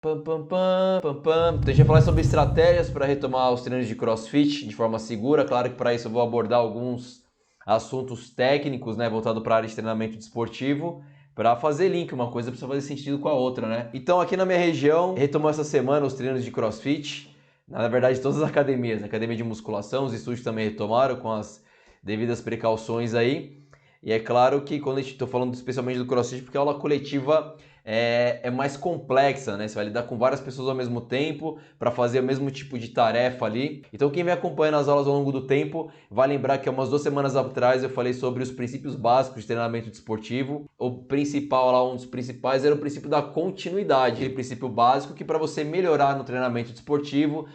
Pam, pam, pam, pam, pam. Então a gente vai falar sobre estratégias para retomar os treinos de CrossFit de forma segura. Claro que para isso eu vou abordar alguns assuntos técnicos, né, voltado para a área de treinamento desportivo, para fazer link, uma coisa precisa fazer sentido com a outra, né? Então aqui na minha região, retomou essa semana os treinos de CrossFit. Na verdade, todas as academias, a academia de musculação, os estúdios também retomaram com as devidas precauções aí. E é claro que quando a gente está falando especialmente do CrossFit, porque a aula coletiva é mais complexa, né? Você vai lidar com várias pessoas ao mesmo tempo para fazer o mesmo tipo de tarefa ali. Então quem vem acompanhando as aulas ao longo do tempo vai lembrar que há umas 2 semanas atrás eu falei sobre os princípios básicos de treinamento desportivo. O principal lá, um dos principais, era o princípio da continuidade. Aquele princípio básico que para você melhorar no treinamento desportivo,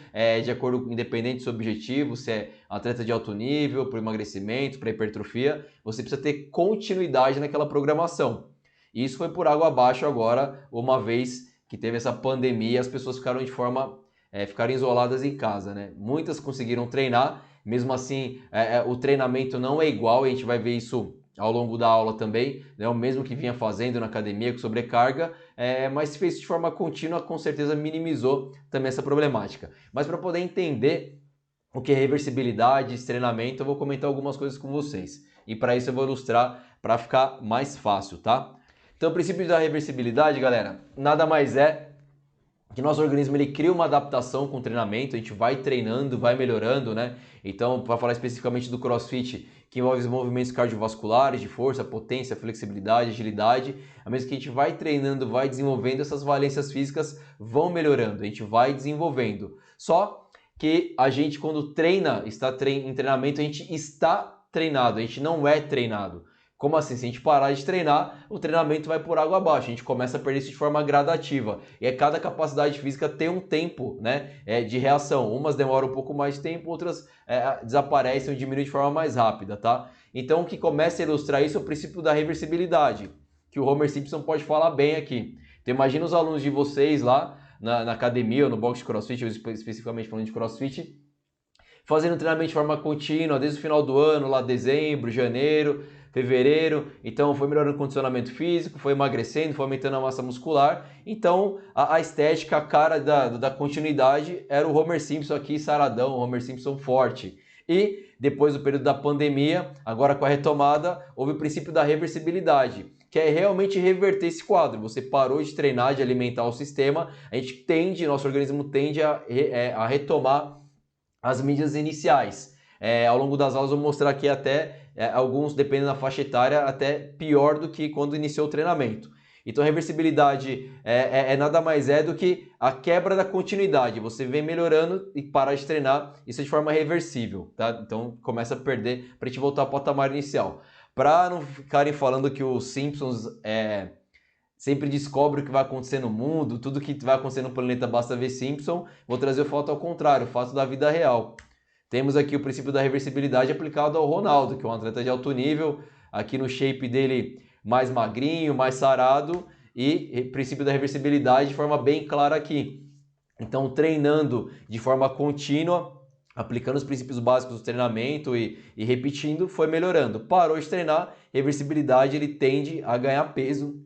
de acordo, independente do seu objetivo, se é atleta de alto nível, para emagrecimento, para hipertrofia, você precisa ter continuidade naquela programação. E isso foi por água abaixo agora, uma vez que teve essa pandemia, as pessoas ficaram ficaram isoladas em casa, né? Muitas conseguiram treinar, mesmo assim o treinamento não é igual, e a gente vai ver isso ao longo da aula também, né? O mesmo que vinha fazendo na academia com sobrecarga, mas se fez de forma contínua, com certeza minimizou também essa problemática. Mas para poder entender o que é reversibilidade, esse treinamento, eu vou comentar algumas coisas com vocês. E para isso eu vou ilustrar para ficar mais fácil, tá? Então, o princípio da reversibilidade, galera, nada mais é que nosso organismo ele cria uma adaptação com o treinamento, a gente vai treinando, vai melhorando, né? Então, para falar especificamente do CrossFit, que envolve os movimentos cardiovasculares, de força, potência, flexibilidade, agilidade, a mesma que a gente vai treinando, vai desenvolvendo, essas valências físicas vão melhorando, a gente vai desenvolvendo. Só que a gente, quando treina, em treinamento, a gente está treinado, a gente não é treinado. Como assim? Se a gente parar de treinar, o treinamento vai por água abaixo. A gente começa a perder isso de forma gradativa. E cada capacidade física tem um tempo, né, de reação. Umas demoram um pouco mais de tempo, outras desaparecem ou diminuem de forma mais rápida, tá? Então, o que começa a ilustrar isso é o princípio da reversibilidade, que o Homer Simpson pode falar bem aqui. Então, imagina os alunos de vocês lá na academia ou no box de CrossFit, ou especificamente falando de CrossFit, fazendo treinamento de forma contínua desde o final do ano, lá dezembro, janeiro, fevereiro. Então foi melhorando o condicionamento físico, foi emagrecendo, foi aumentando a massa muscular. Então a estética, a cara da continuidade era o Homer Simpson aqui saradão, o Homer Simpson forte. E depois do período da pandemia, agora com a retomada, houve o princípio da reversibilidade, que é realmente reverter esse quadro. Você parou de treinar, de alimentar o sistema, nosso organismo tende a retomar as mídias iniciais. Ao longo das aulas eu vou mostrar aqui até alguns, dependendo da faixa etária, até pior do que quando iniciou o treinamento. Então a reversibilidade nada mais do que a quebra da continuidade. Você vem melhorando e para de treinar, isso é de forma reversível, tá? Então começa a perder para a gente voltar ao patamar inicial. Para não ficarem falando que os Simpsons sempre descobre o que vai acontecer no mundo, tudo que vai acontecer no planeta basta ver Simpson, vou trazer o fato ao contrário, o fato da vida real. Temos aqui o princípio da reversibilidade aplicado ao Ronaldo, que é um atleta de alto nível, aqui no shape dele mais magrinho, mais sarado, e princípio da reversibilidade de forma bem clara aqui. Então, treinando de forma contínua, aplicando os princípios básicos do treinamento e repetindo, foi melhorando. Parou de treinar, reversibilidade ele tende a ganhar peso,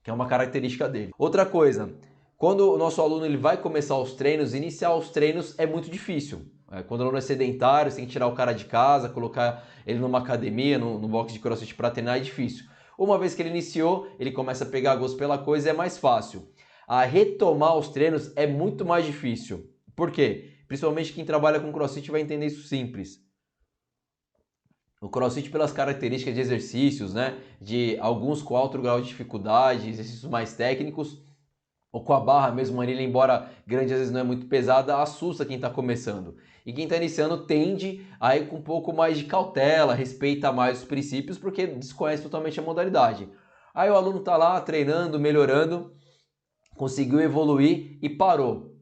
que é uma característica dele. Outra coisa, quando o nosso aluno ele vai começar os treinos, iniciar os treinos é muito difícil. Quando o aluno é sedentário, você tem que tirar o cara de casa, colocar ele numa academia, no box de CrossFit para treinar é difícil. Uma vez que ele iniciou, ele começa a pegar gosto pela coisa, é mais fácil. A retomar os treinos é muito mais difícil. Por quê? Principalmente quem trabalha com CrossFit vai entender isso simples. O CrossFit, pelas características de exercícios, né, de alguns com alto grau de dificuldade, exercícios mais técnicos, ou com a barra mesmo, a anilha, embora grande às vezes não é muito pesada, assusta quem está começando. E quem está iniciando tende a ir com um pouco mais de cautela, respeita mais os princípios, porque desconhece totalmente a modalidade. Aí o aluno está lá treinando, melhorando, conseguiu evoluir e parou.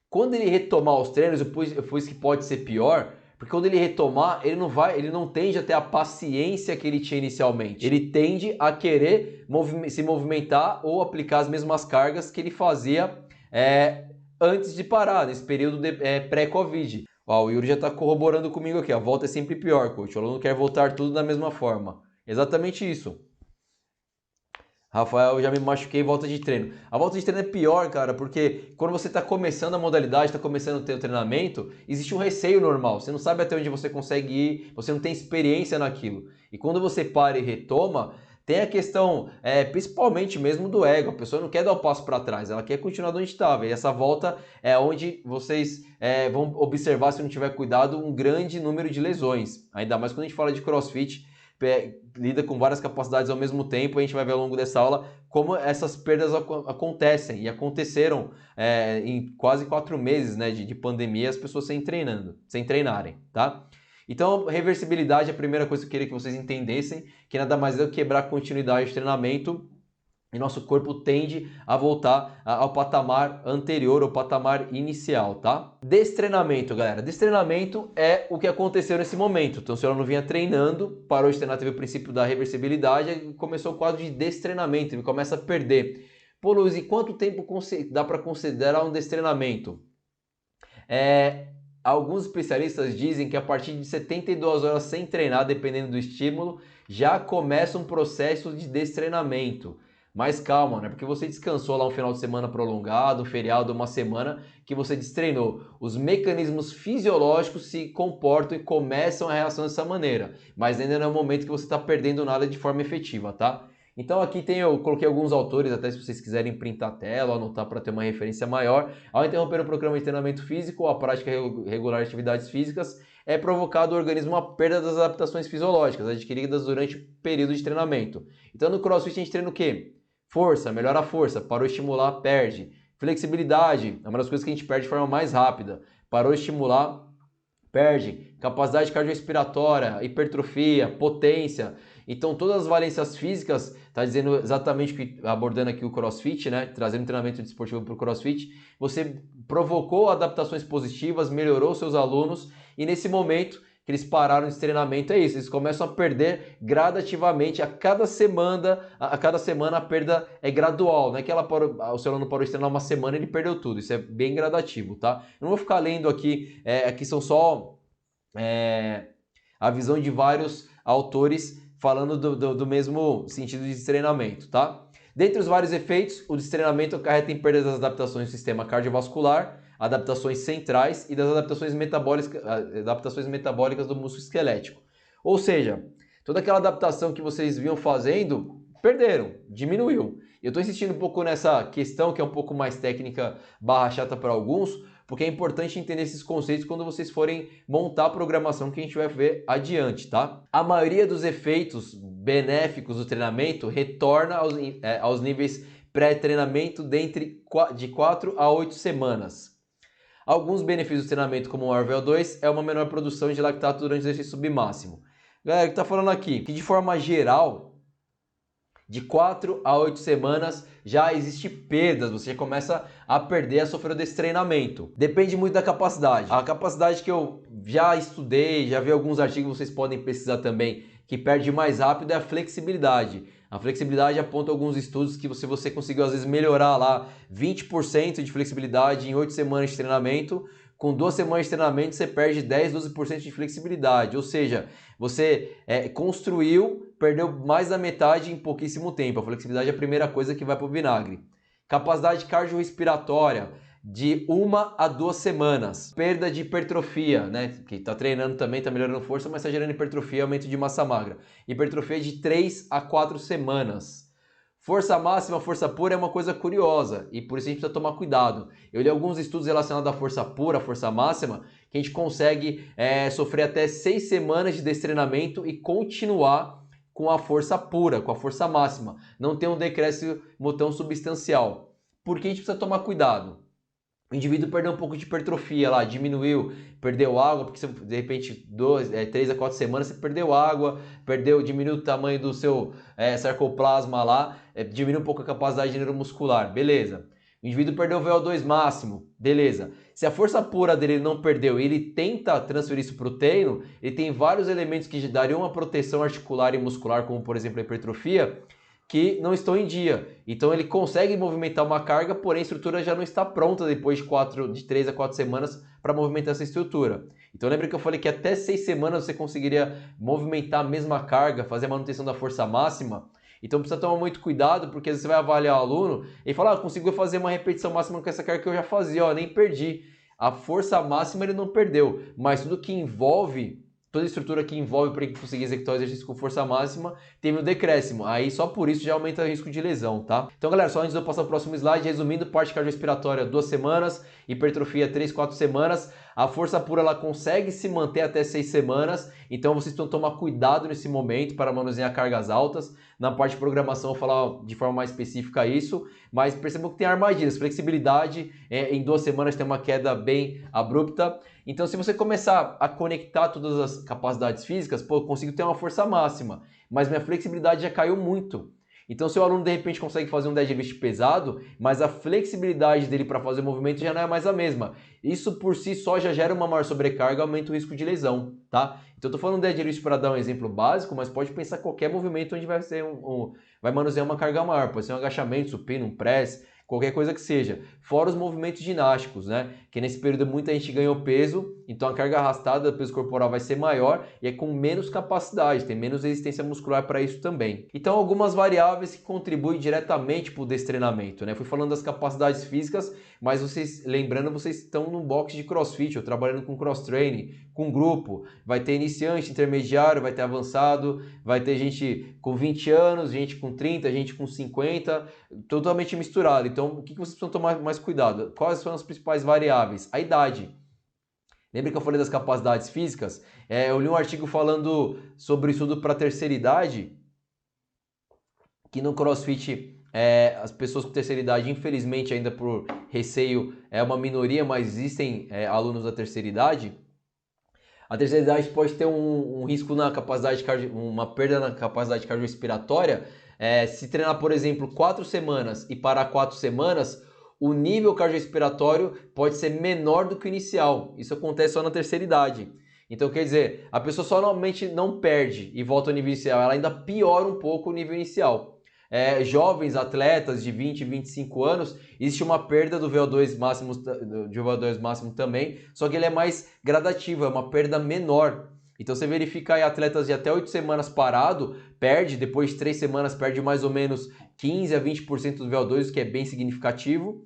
Quando ele retomar os treinos, eu pus que pode ser pior, porque quando ele retomar, ele não tende a ter a paciência que ele tinha inicialmente. Ele tende a querer se movimentar ou aplicar as mesmas cargas que ele fazia antes de parar, nesse período pré-Covid. O Yuri já está corroborando comigo aqui, a volta é sempre pior, coach. O aluno quer voltar tudo da mesma forma. Exatamente isso. Rafael, eu já me machuquei em volta de treino. A volta de treino é pior, cara, porque quando você está começando a modalidade, está começando o teu treinamento, existe um receio normal. Você não sabe até onde você consegue ir, você não tem experiência naquilo. E quando você para e retoma, tem a questão, principalmente mesmo do ego. A pessoa não quer dar o passo para trás, ela quer continuar onde estava. E essa volta é onde vocês vão observar, se não tiver cuidado, um grande número de lesões. Ainda mais quando a gente fala de CrossFit, lida com várias capacidades ao mesmo tempo. A gente vai ver ao longo dessa aula como essas perdas acontecem e aconteceram em quase 4 meses, né, de pandemia, as pessoas sem treinarem, tá? Então, reversibilidade é a primeira coisa que eu queria que vocês entendessem, que nada mais é do que quebrar a continuidade de treinamento e nosso corpo tende a voltar ao patamar anterior, ao patamar inicial, tá? Destreinamento, galera. Destreinamento é o que aconteceu nesse momento. Então, se ela não vinha treinando, parou de treinar, teve o princípio da reversibilidade, começou o quadro de destreinamento, ele começa a perder. Pô, Luiz, e quanto tempo dá para considerar um destreinamento? Alguns especialistas dizem que a partir de 72 horas sem treinar, dependendo do estímulo, já começa um processo de destreinamento. Mas calma, né? Porque você descansou lá um final de semana prolongado, um feriado, uma semana que você destreinou. Os mecanismos fisiológicos se comportam e começam a reação dessa maneira. Mas ainda não é o momento que você está perdendo nada de forma efetiva, tá? Então aqui eu coloquei alguns autores, até se vocês quiserem printar a tela ou anotar para ter uma referência maior. Ao interromper o programa de treinamento físico ou a prática regular de atividades físicas, é provocado no organismo a perda das adaptações fisiológicas adquiridas durante o período de treinamento. Então no CrossFit a gente treina o quê? Força, melhora a força, parou de estimular, perde. Flexibilidade, é uma das coisas que a gente perde de forma mais rápida. Parou de estimular, perde. Capacidade cardiorrespiratória, hipertrofia, potência. Então todas as valências físicas, está dizendo exatamente que, abordando aqui o CrossFit, né? Trazendo treinamento desportivo para o CrossFit, você provocou adaptações positivas, melhorou seus alunos e nesse momento que eles pararam esse treinamento, é isso, eles começam a perder gradativamente a cada semana a perda é gradual, não é que o seu aluno parou de treinar uma semana e ele perdeu tudo, isso é bem gradativo, tá? Eu não vou ficar lendo aqui, aqui são só a visão de vários autores falando do mesmo sentido de destreinamento, tá? Dentre os vários efeitos, o destreinamento acarreta em perda das adaptações do sistema cardiovascular, adaptações centrais e das adaptações metabólicas do músculo esquelético. Ou seja, toda aquela adaptação que vocês vinham fazendo, perderam, diminuiu. Eu estou insistindo um pouco nessa questão que é um pouco mais técnica / chata para alguns, porque é importante entender esses conceitos quando vocês forem montar a programação que a gente vai ver adiante, tá? A maioria dos efeitos benéficos do treinamento retorna aos níveis pré-treinamento de 4 a 8 semanas. Alguns benefícios do treinamento, como o RVO2, é uma menor produção de lactato durante o exercício submáximo. Galera, o que está falando aqui? Que de forma geral, de 4 a 8 semanas já existe perdas, você já começa a perder, a sofrer desse treinamento. Depende muito da capacidade. A capacidade que eu já estudei, já vi alguns artigos, vocês podem pesquisar também, que perde mais rápido é a flexibilidade. A flexibilidade aponta alguns estudos que você conseguiu às vezes melhorar lá 20% de flexibilidade em 8 semanas de treinamento. Com 2 semanas de treinamento você perde 10, 12% de flexibilidade. Ou seja, você perdeu mais da metade em pouquíssimo tempo. A flexibilidade é a primeira coisa que vai para o vinagre. Capacidade cardiorrespiratória de 1 a 2 semanas. Perda de hipertrofia, né? Que está treinando também, está melhorando força, mas está gerando hipertrofia, aumento de massa magra. Hipertrofia de 3 a 4 semanas. Força máxima, força pura é uma coisa curiosa e por isso a gente precisa tomar cuidado. Eu li alguns estudos relacionados à força pura, à força máxima, que a gente consegue sofrer até 6 semanas de destreinamento e continuar com a força pura, com a força máxima. Não tem um decréscimo tão substancial. Por que a gente precisa tomar cuidado? O indivíduo perdeu um pouco de hipertrofia lá, diminuiu, perdeu água, porque de repente 3 a 4 semanas você perdeu água, diminuiu o tamanho do seu sarcoplasma lá, diminuiu um pouco a capacidade neuromuscular, beleza. O indivíduo perdeu o VO2 máximo, beleza. Se a força pura dele não perdeu e ele tenta transferir isso para o treino, ele tem vários elementos que dariam uma proteção articular e muscular, como por exemplo a hipertrofia, que não estão em dia. Então ele consegue movimentar uma carga, porém a estrutura já não está pronta depois de 3 a 4 semanas para movimentar essa estrutura. Então lembra que eu falei que até 6 semanas você conseguiria movimentar a mesma carga, fazer a manutenção da força máxima? Então precisa tomar muito cuidado, porque às vezes você vai avaliar o aluno e fala, conseguiu fazer uma repetição máxima com essa carga que eu já fazia, nem perdi. A força máxima ele não perdeu, mas tudo que envolve, toda a estrutura que envolve para ele conseguir executar o exercício com força máxima, teve um decréscimo. Aí só por isso já aumenta o risco de lesão, tá? Então galera, só antes de eu passar o próximo slide, resumindo, parte cardiorrespiratória 2 semanas, hipertrofia 3, 4 semanas, a força pura ela consegue se manter até 6 semanas, então vocês precisam tomar cuidado nesse momento para manusear cargas altas. Na parte de programação eu vou falar de forma mais específica isso, mas percebam que tem armadilhas, flexibilidade, em 2 semanas tem uma queda bem abrupta. Então se você começar a conectar todas as capacidades físicas, eu consigo ter uma força máxima, mas minha flexibilidade já caiu muito. Então se o aluno de repente consegue fazer um deadlift pesado, mas a flexibilidade dele para fazer o movimento já não é mais a mesma. Isso por si só já gera uma maior sobrecarga, aumenta o risco de lesão, tá? Então eu tô falando deadlift para dar um exemplo básico, mas pode pensar qualquer movimento onde vai ser vai manusear uma carga maior, pode ser um agachamento, supino, um press, qualquer coisa que seja. Fora os movimentos ginásticos, né? Que nesse período muita gente ganhou peso, então a carga arrastada do peso corporal vai ser maior e é com menos capacidade, tem menos resistência muscular para isso também. Então algumas variáveis que contribuem diretamente para o destreinamento, né? Fui falando das capacidades físicas, mas vocês, lembrando, vocês estão num box de crossfit, ou trabalhando com cross training, com grupo, vai ter iniciante, intermediário, vai ter avançado, vai ter gente com 20 anos, gente com 30, gente com 50, totalmente misturado. Então, o que vocês precisam tomar mais cuidado? Quais são as principais variáveis? A idade. Lembra que eu falei das capacidades físicas? Eu li um artigo falando sobre estudo para terceira idade, que no CrossFit as pessoas com terceira idade, infelizmente ainda por receio, é uma minoria, mas existem alunos da terceira idade. A terceira idade pode ter um risco na capacidade, uma perda na capacidade cardiorrespiratória. Se treinar, por exemplo, 4 semanas e parar 4 semanas, o nível cardiorrespiratório pode ser menor do que o inicial. Isso acontece só na terceira idade. Então, quer dizer, a pessoa só normalmente não perde e volta ao nível inicial, ela ainda piora um pouco o nível inicial. Jovens atletas de 20, 25 anos, existe uma perda do VO2 máximo também, só que ele é mais gradativo, é uma perda menor. Então você verifica aí atletas de até 8 semanas parado, perde, depois de 3 semanas perde mais ou menos 15 a 20% do VO2, o que é bem significativo.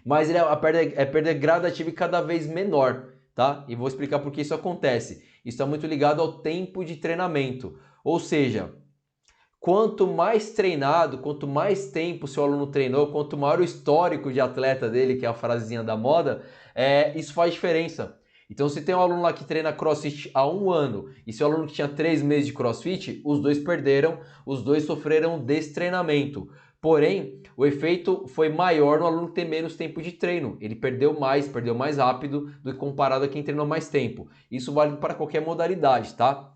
Mas a perda é gradativa e cada vez menor, tá? E vou explicar por que isso acontece. Isso está muito ligado ao tempo de treinamento. Ou seja, quanto mais treinado, quanto mais tempo o seu aluno treinou, quanto maior o histórico de atleta dele, que é a frasezinha da moda, isso faz diferença. Então, se tem um aluno lá que treina CrossFit há 1 ano e se o aluno que tinha 3 meses de CrossFit, os dois perderam, os dois sofreram destreinamento. Porém, o efeito foi maior no aluno que tem menos tempo de treino. Ele perdeu mais rápido do que comparado a quem treinou mais tempo. Isso vale para qualquer modalidade, tá?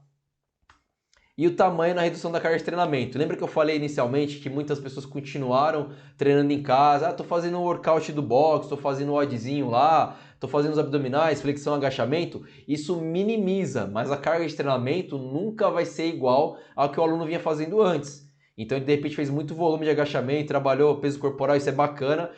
E o tamanho na redução da carga de treinamento. Lembra que eu falei inicialmente que muitas pessoas continuaram treinando em casa? Tô fazendo o workout do box, tô fazendo o oddzinho lá, tô fazendo os abdominais, flexão, agachamento. Isso minimiza, mas a carga de treinamento nunca vai ser igual ao que o aluno vinha fazendo antes. Então ele de repente fez muito volume de agachamento, trabalhou peso corporal, isso é bacana.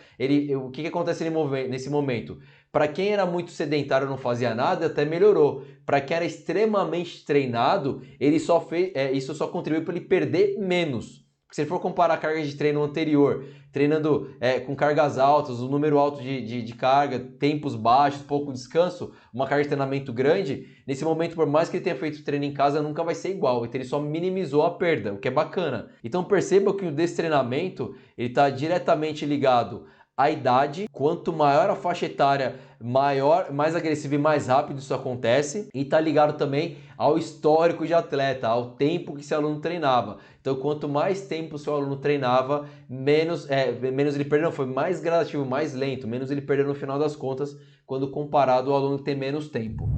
O que acontece nesse momento? Para quem era muito sedentário e não fazia nada, até melhorou. Para quem era extremamente treinado, ele só fez, isso só contribuiu para ele perder menos. Se ele for comparar a carga de treino anterior, treinando com cargas altas, um número alto de carga, tempos baixos, pouco descanso, uma carga de treinamento grande, nesse momento, por mais que ele tenha feito treino em casa, nunca vai ser igual. Então ele só minimizou a perda, o que é bacana. Então perceba que o destreinamento está diretamente ligado à idade. Quanto maior a faixa etária, mais agressivo e mais rápido isso acontece, e está ligado também ao histórico de atleta, ao tempo que esse aluno treinava. Então, quanto mais tempo o seu aluno treinava, menos ele perdeu, foi mais gradativo, mais lento, menos ele perdeu no final das contas, quando comparado ao aluno que tem menos tempo.